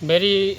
ਮੇਰੀ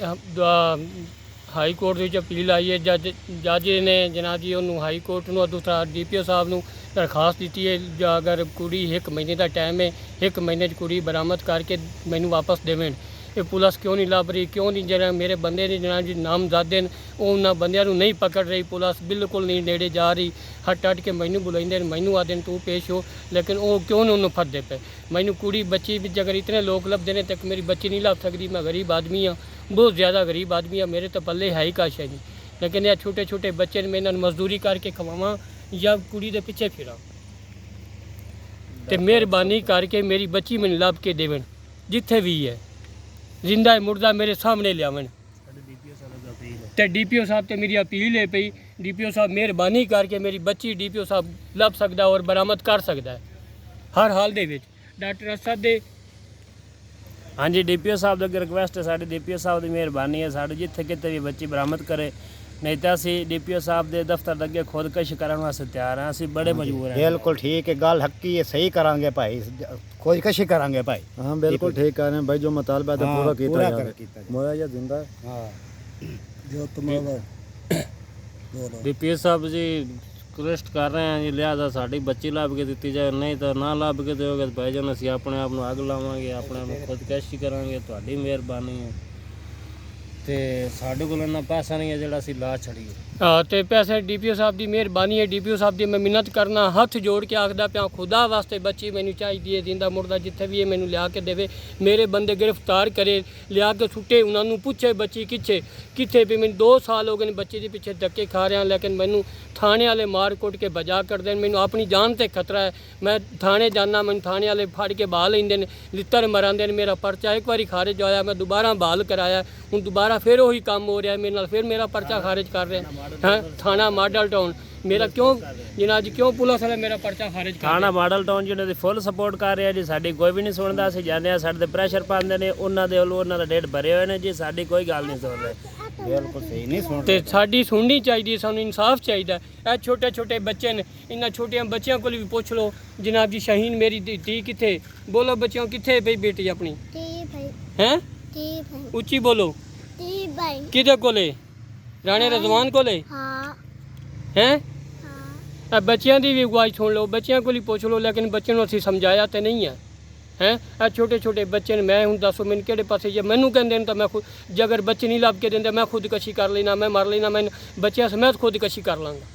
high court ਵਿੱਚ appeal ਆਈ ਹੈ। ਜੱਜ ਨੇ ਜਨਾਬ ਜੀ ਉਹਨੂੰ ਹਾਈ ਕੋਰਟ ਨੂੰ, ਦੂਸਰਾ DPO ਸਾਹਿਬ ਨੂੰ ਦਰਖਾਸਤ ਦਿੱਤੀ ਹੈ ਜਾਂ ਅਗਰ ਕੁੜੀ 1 ਮਹੀਨੇ ਦਾ ਟਾਈਮ ਹੈ, 1 ਮਹੀਨੇ 'ਚ ਕੁੜੀ ਬਰਾਮਦ ਕਰਕੇ ਮੈਨੂੰ ਵਾਪਸ ਦੇਵਣ। ਇਹ ਪੁਲਿਸ ਕਿਉਂ ਨਹੀਂ ਲੱਭ ਰਹੀ, ਕਿਉਂ ਨਹੀਂ ਜਿਹੜਾ ਮੇਰੇ ਬੰਦੇ ਨੇ ਜਨਾਬ ਜੀ ਨਾਮਜ਼ਦ ਨੇ ਉਹਨਾਂ ਬੰਦਿਆਂ ਨੂੰ ਨਹੀਂ ਪਕੜ ਰਹੀ। ਪੁਲਿਸ ਬਿਲਕੁਲ ਨਹੀਂ ਨੇੜੇ ਜਾ ਰਹੀ। ਹੱਟ ਕੇ ਮੈਨੂੰ ਬੁਲਾਉਂਦੇ ਨੇ, ਮੈਨੂੰ ਆਖਦੇ ਨੇ ਤੂੰ ਪੇਸ਼ ਹੋ, ਲੇਕਿਨ ਉਹ ਕਿਉਂ ਨਹੀਂ ਉਹਨੂੰ ਫੜਦੇ ਪਏ। ਮੈਨੂੰ ਕੁੜੀ ਬੱਚੀ ਵਿੱਚ ਅਗਰ ਇਤਨੇ ਲੋਕ ਲੱਭਦੇ ਨੇ ਤੱਕ ਮੇਰੀ ਬੱਚੀ ਨਹੀਂ ਲੱਭ ਸਕਦੀ। ਮੈਂ ਗਰੀਬ ਆਦਮੀ ਹਾਂ, बहुत ज़्यादा गरीब आदमी है, मेरे तो पल्ले है ही काश है नहीं। लेकिन यह छोटे छोटे बच्चे मैं इन्होंने मजदूरी करके खवावां या कुड़ी दे पिछे फिरा तो मेहरबानी करके मेरी बच्ची मैंने लभ के देवन, जिथे भी है जिंदा है मुर्दा मेरे सामने लियावन। तो DPO साहब तो मेरी अपील है पई, DPO साहब मेहरबानी करके मेरी बच्ची DPO साहब लभ सकता और बरामद कर सकता है हर हाल दे विच। डॉक्टर असद दे हाँ जी DPO साहब अगे रिक्वेस्ट है, साड़ी DPO साहब की मेहरबानी है, साढ़े जिथे कितने भी बच्ची बरामद करे, नहीं तो असी DPO साहब के दफ्तर अगे खुदकश करने वास्ते तैयार हैं। असी बड़े मजबूर हैं। बिल्कुल ठीक है, गल हक्की है, सही करांगे भाई, खुदकशी करांगे भाई। हाँ बिल्कुल ठीक कह रहे हैं भाई, जो मुतालबा है पूरा किया जाए। मोया या जिंदा हाँ जो तुम्हारा DPO साहब जी रिक्वेस्ट कर रहे हैं जी, लिहाजा साड़ी बच्ची लभ के दी जाए, नहीं तो ना लभ के दोगे तो भाई जान असी अपने आप को अग लावांगे, अपने आप को खुदकशी करांगे। तुहाडी मेहरबानी है ते साडे कोल इन्ना पैसा नहीं है जिहड़ा असी ला छड़ीए। हाँ तो पैसे DPO साहब की मेहरबानी है। DPO साहब की मैं मिन्नत करना, हथ जोड़ के आखदा पिया खुदा वास्ते बच्ची मैनू चाहिए, जिंदा मुर्दा जिथे भी है मैनू लिया के देवे, मेरे बंदे गिरफ्तार करे, लिया के सुटे, उन्होंने पूछे बच्ची किथे किथे भी। मैंने 2 साल हो गए बच्ची के पिछे धक्के खा रहा, लेकिन मैनू थाने वाले मार कुट के बजा कर देन। मैनू अपनी जान से खतरा है, मैं थाने जाना, मैं थाने वाले फड़ के बहा लेंदे ने, लित्तर मरांदे ने। मेरा परचा एक बार खारिज होया, मैं दोबारा बहाल कराया, हूँ दोबारा फिर वही काम हो रहा है मेरे नाल, फिर मेरा परचा खारिज कर रहे हैं। हाँ थाना मॉडल टाउन मेरा क्यों जिन्ना जी क्यों पुलिस वाले मेरा परचा खारिज कर थाना मॉडल टाउन जिन्हों की फुल सपोर्ट कर रहे हैं जी, साडी कोई भी नहीं सुनता। असीं जाने आ साडे ते प्रेशर पाते हैं, उन्होंने दे वल्लों उन्होंने डेट भरे हुए हैं जी, साडी कोई गल नहीं सुन रहे। बिल्कुल सही नहीं सुन ते साडी सुननी चाहिए, सानू इंसाफ चाहिए। ए छोटे छोटे बच्चे ने, इन्हां छोटियां बच्चियां को भी पूछ लो जनाब जी, शाहीन मेरी धी किथे, बोलो बच्चियों किथे पई बेटी अपनी हैं, उच्ची बोलो किदे कोले, राणे रजवान कोले हैं। बच्चियां की भी अगवाई सुन लो, बच्चियां को ही पूछ लो, लेकिन बच्चे असीं समझाया तो नहीं है हैं। ए छोटे छोटे बच्चे ने, मैं हूँ दसो मैंने किहड़े पासे जे मैनू कहंदे ने तो मैं खुद, जे अगर बच्चे नहीं लभ के देंदे मैं खुदकशी कर लेना, मैं मर लेना, मैं बच्चियां समेत खुदकशी कर लांगा।